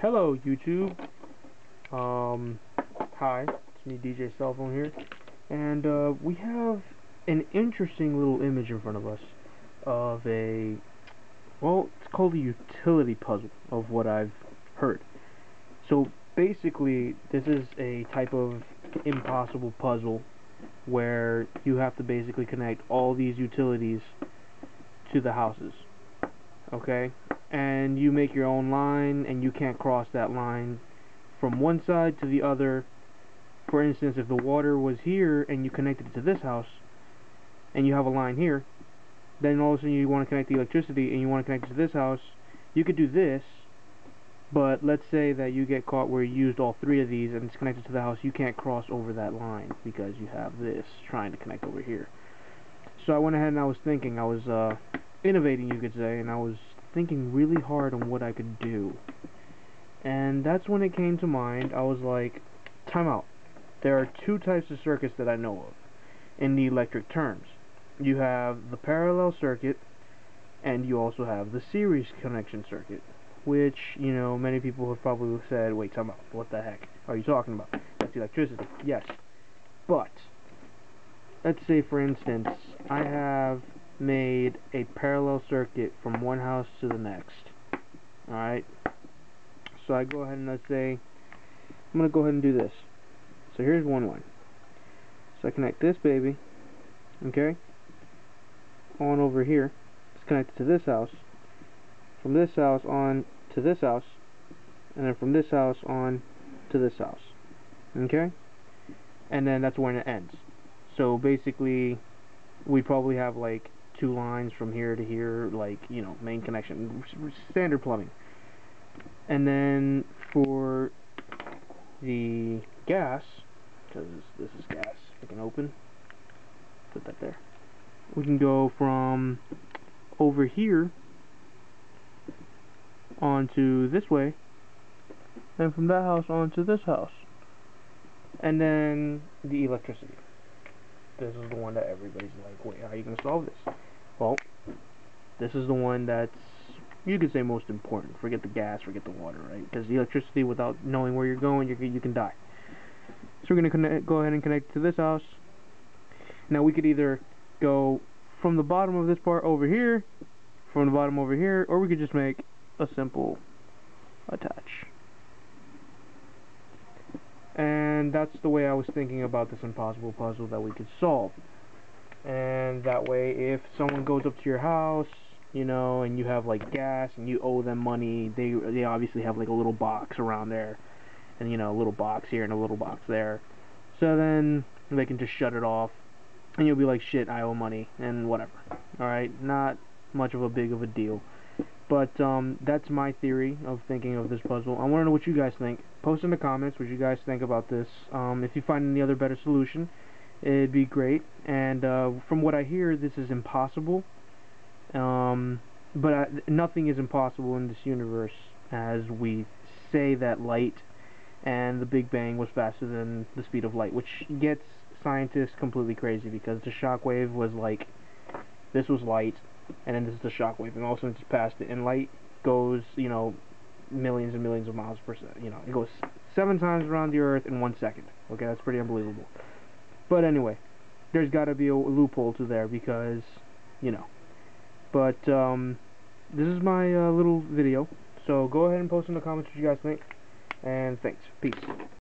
Hello YouTube. Hi, it's me DJ Cellphone here, and we have an interesting little image in front of us of it's called a utility puzzle of what I've heard. So basically this is a type of impossible puzzle where you have to basically connect all these utilities to the houses. Okay? And you make your own line, and you can't cross that line from one side to the other. For instance, if the water was here and you connected it to this house and you have a line here, then all of a sudden you want to connect the electricity and you want to connect it to this house, you could do this, but let's say that you get caught where you used all three of these and it's connected to the house. You can't cross over that line because you have this trying to connect over here. So I went ahead and I was thinking, I was innovating, you could say, and I was thinking really hard on what I could do. And that's when it came to mind. I was like, time out. There are two types of circuits that I know of in the electric terms. You have the parallel circuit, and you also have the series connection circuit, which, you know, many people have probably said, wait, time out, what the heck are you talking about? That's electricity. Yes. But let's say, for instance, I have made a parallel circuit from one house to the next. Alright? So I go ahead and let's say, I'm going to go ahead and do this. So here's one line. So I connect this baby, okay, on over here. It's connected to this house. From this house on to this house. And then from this house on to this house. Okay? And then that's when it ends. So basically, we probably have like two lines from here to here, like, you know, main connection, standard plumbing. And then for the gas, because this is gas, we can open, put that there. We can go from over here onto this way, and from that house onto this house. And then the electricity. This is the one that everybody's like, wait, how are you going to solve this? Well, this is the one that's, you could say, most important. Forget the gas, forget the water, right? Because the electricity, without knowing where you're going, you can die. So we're going to go ahead and connect to this house. Now we could either go from the bottom of this part over here, from the bottom over here, or we could just make a simple attach. And that's the way I was thinking about this impossible puzzle that we could solve. And that way, if someone goes up to your house, you know, and you have like gas and you owe them money, they obviously have like a little box around there, and, you know, a little box here and a little box there. So then they can just shut it off, and you'll be like, shit, I owe money, and whatever. Alright, not much of a big of a deal. But that's my theory of thinking of this puzzle. I want to know what you guys think. Post in the comments what you guys think about this. If you find any other better solution, it'd be great. And from what I hear, this is impossible. But nothing is impossible in this universe, as we say that light and the Big Bang was faster than the speed of light, which gets scientists completely crazy, because the shockwave was like, this was light, and then this is the shockwave, and all of a sudden it's past it, and light goes, you know, millions and millions of miles per second. You know, it goes 7 times around the Earth in 1 second. Okay, that's pretty unbelievable. But anyway, there's got to be a loophole to there, because, you know. But this is my little video. So go ahead and post in the comments what you guys think, and thanks. Peace.